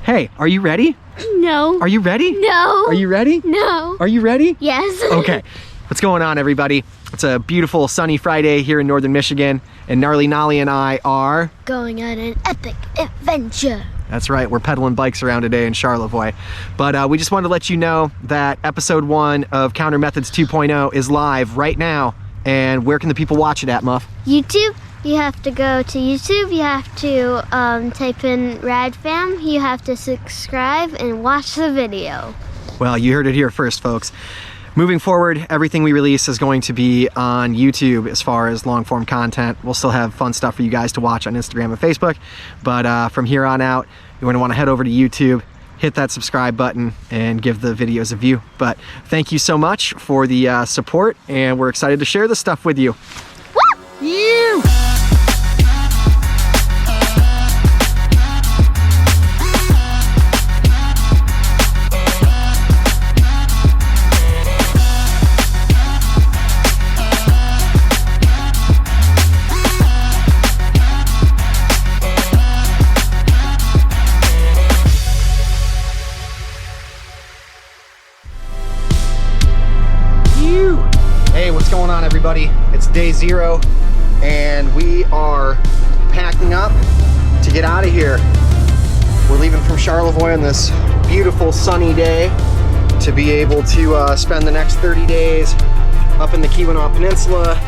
Hey, are you ready? No. Are you ready? No. Are you ready? No. Are you ready? Yes. Okay. What's going on, everybody? It's a beautiful sunny Friday here in northern Michigan, and Gnarly Nolly and I are going on an epic adventure. That's right, we're pedaling bikes around today in Charlevoix. But we just wanted to let you know that episode 1 of Counter Methods 2.0 is live right now. And where can the people watch it at, Muff? YouTube. You have to go to YouTube. You have to type in RadFam. You have to subscribe and watch the video. Well, you heard it here first, folks. Moving forward, everything we release is going to be on YouTube as far as long form content. We'll still have fun stuff for you guys to watch on Instagram and Facebook. But from here on out, you're going to want to head over to YouTube, hit that subscribe button, and give the videos a view. But thank you so much for the support, and we're excited to share this stuff with you. Woo! You! Hey, what's going on, everybody? It's day 0 and we are packing up to get out of here. We're leaving from Charlevoix on this beautiful sunny day to be able to spend the next 30 days up in the Keweenaw Peninsula,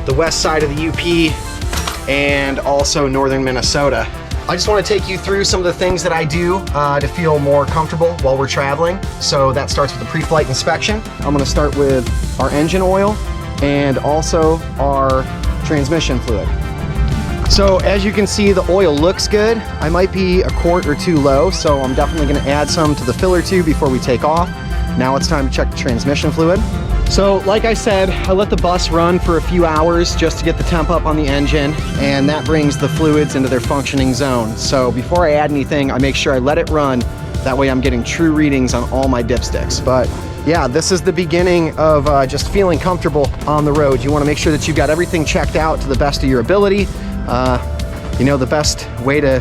the west side of the UP, and also northern Minnesota. I just want to take you through some of the things that I do to feel more comfortable while we're traveling. So that starts with the pre-flight inspection. I'm going to start with our engine oil and also our transmission fluid. So as you can see, the oil looks good. I might be a quart or 2 low, so I'm definitely going to add some to the filler tube before we take off. Now it's time to check the transmission fluid. So like I said, I let the bus run for a few hours just to get the temp up on the engine, and that brings the fluids into their functioning zone. So before I add anything, I make sure I let it run. That way I'm getting true readings on all my dipsticks. But yeah, this is the beginning of just feeling comfortable on the road. You want to make sure that you've got everything checked out to the best of your ability. You know, the best way to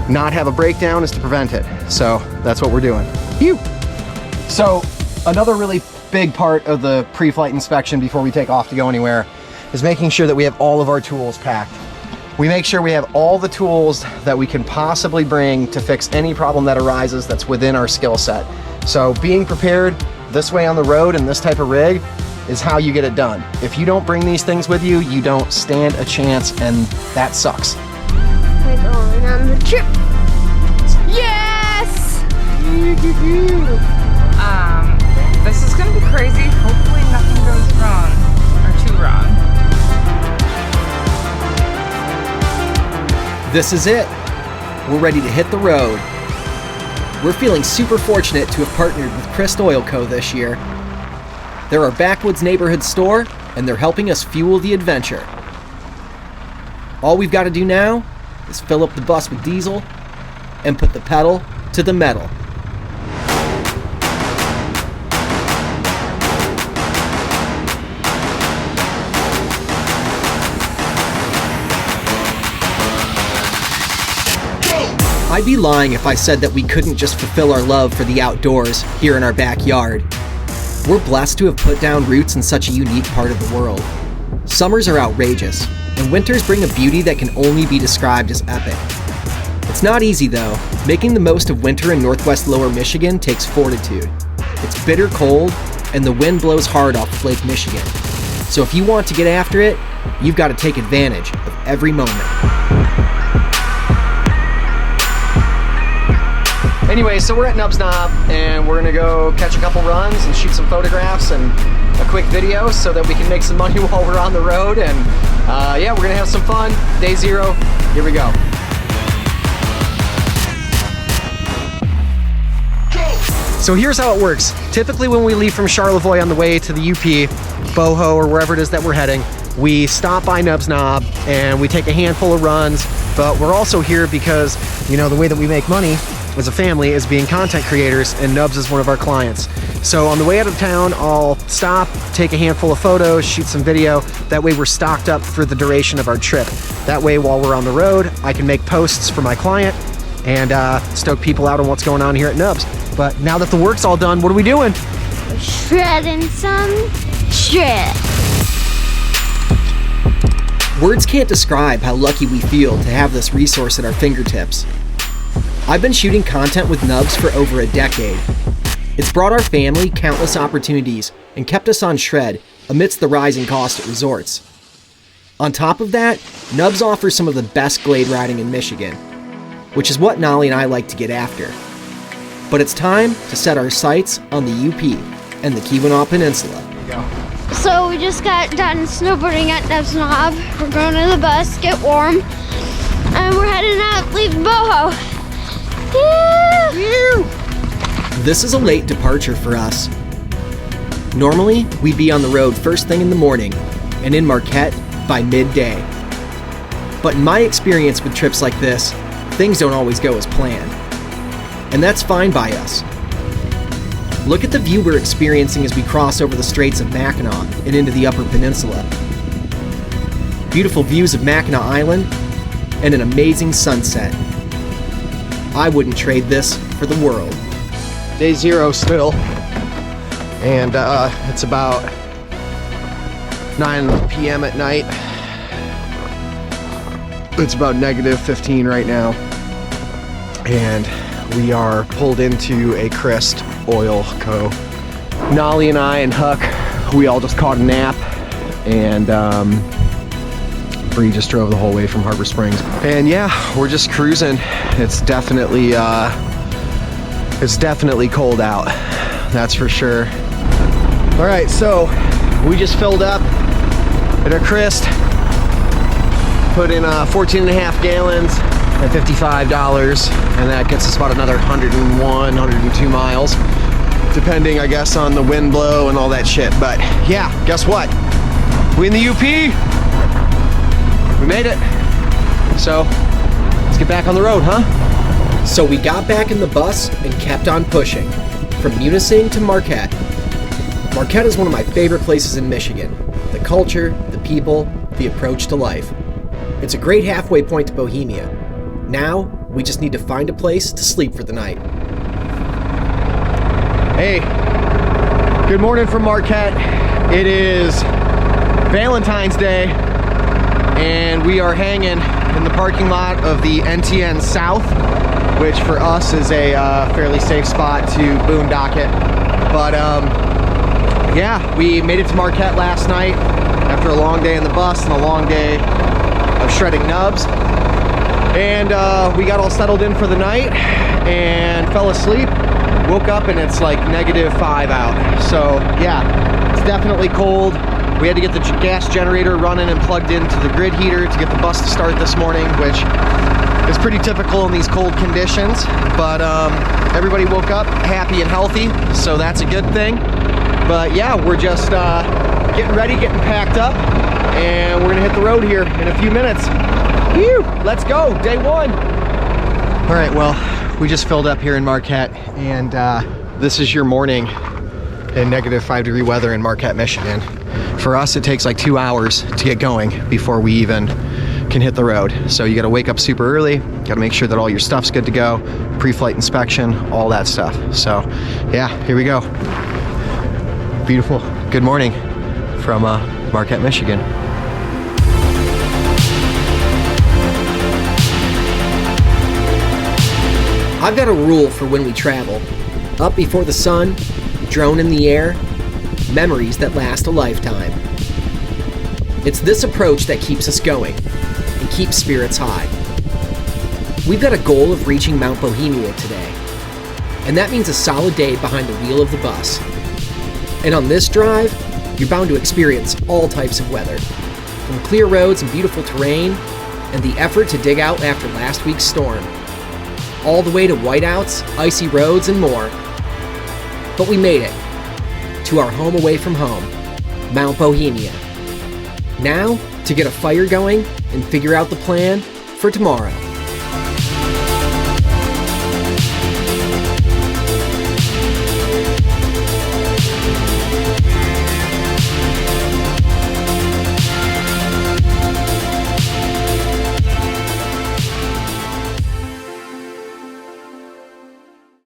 not have a breakdown is to prevent it. So that's what we're doing. Phew. So another really big part of the pre-flight inspection before we take off to go anywhere is making sure that we have all of our tools packed. We make sure we have all the tools that we can possibly bring to fix any problem that arises that's within our skill set. So being prepared this way on the road in this type of rig is how you get it done. If you don't bring these things with you, you don't stand a chance, and that sucks. We're going on the trip. Yes! This is gonna be crazy. Hopefully nothing goes wrong, or too wrong. This is it. We're ready to hit the road. We're feeling super fortunate to have partnered with Christ Oil Co. this year. They're our backwoods neighborhood store, and they're helping us fuel the adventure. All we've got to do now is fill up the bus with diesel and put the pedal to the metal. I'd be lying if I said that we couldn't just fulfill our love for the outdoors here in our backyard. We're blessed to have put down roots in such a unique part of the world. Summers are outrageous, and winters bring a beauty that can only be described as epic. It's not easy though. Making the most of winter in northwest lower Michigan takes fortitude. It's bitter cold, and the wind blows hard off Lake Michigan. So if you want to get after it, you've got to take advantage of every moment. Anyway, so we're at Nubs Knob, and we're gonna go catch a couple runs and shoot some photographs and a quick video so that we can make some money while we're on the road. And yeah, we're gonna have some fun. Day 0, here we go. So here's how it works. Typically when we leave from Charlevoix on the way to the UP, Boho, or wherever it is that we're heading, we stop by Nubs Knob and we take a handful of runs, but we're also here because, you know, the way that we make money as a family is being content creators, and Nubs is one of our clients. So on the way out of town, I'll stop, take a handful of photos, shoot some video. That way we're stocked up for the duration of our trip. That way while we're on the road, I can make posts for my client, and stoke people out on what's going on here at Nubs. But now that the work's all done, what are we doing? Shredding some shred. Words can't describe how lucky we feel to have this resource at our fingertips. I've been shooting content with Nubs for over a decade. It's brought our family countless opportunities and kept us on shred amidst the rising cost at resorts. On top of that, Nubs offers some of the best glade riding in Michigan, which is what Nolly and I like to get after. But it's time to set our sights on the UP and the Keweenaw Peninsula. So we just got done snowboarding at Nubs Knob. We're going to the bus, get warm, and we're heading out, leave Boho. This is a late departure for us. Normally, we'd be on the road first thing in the morning and in Marquette by midday. But in my experience with trips like this, things don't always go as planned. And that's fine by us. Look at the view we're experiencing as we cross over the Straits of Mackinac and into the Upper Peninsula. Beautiful views of Mackinac Island and an amazing sunset. I wouldn't trade this for the world. Day 0 still, and it's about 9 p.m. at night. It's about -15 right now, and we are pulled into a Christ Oil Co. Nolly and I and Huck, we all just caught a nap, and Bree just drove the whole way from Harbor Springs. And yeah, we're just cruising. It's definitely cold out, that's for sure. All right, so we just filled up at our Christ, put in 14.5 gallons at $55, and that gets us about another 101, 102 miles, depending, I guess, on the wind blow and all that shit. But yeah, guess what? We in the UP. We made it. So let's get back on the road, huh? So we got back in the bus and kept on pushing, from Munising to Marquette. Marquette is one of my favorite places in Michigan. The culture, the people, the approach to life. It's a great halfway point to Bohemia. Now, we just need to find a place to sleep for the night. Hey, good morning from Marquette. It is Valentine's Day, and we are hanging in the parking lot of the NTN South, which for us is a fairly safe spot to boon-dock-it. But yeah, we made it to Marquette last night after a long day in the bus and a long day of shredding Nubs. And we got all settled in for the night and fell asleep. Woke up and it's like -5 out. So yeah, it's definitely cold. We had to get the gas generator running and plugged into the grid heater to get the bus to start this morning, which is pretty typical in these cold conditions. But everybody woke up happy and healthy, so that's a good thing. But yeah, we're just getting ready, getting packed up, and we're gonna hit the road here in a few minutes. Whew, let's go, day 1. All right, well, we just filled up here in Marquette, and this is your morning in -5-degree weather in Marquette, Michigan. For us, it takes like 2 hours to get going before we even can hit the road. So you gotta wake up super early, gotta make sure that all your stuff's good to go, pre-flight inspection, all that stuff. So yeah, here we go. Beautiful, good morning from Marquette, Michigan. I've got a rule for when we travel. Up before the sun, drone in the air, memories that last a lifetime. It's this approach that keeps us going and keeps spirits high. We've got a goal of reaching Mount Bohemia today, and that means a solid day behind the wheel of the bus. And on this drive, you're bound to experience all types of weather, from clear roads and beautiful terrain, and the effort to dig out after last week's storm, all the way to whiteouts, icy roads, and more. But we made it to our home away from home, Mount Bohemia. Now, to get a fire going and figure out the plan for tomorrow.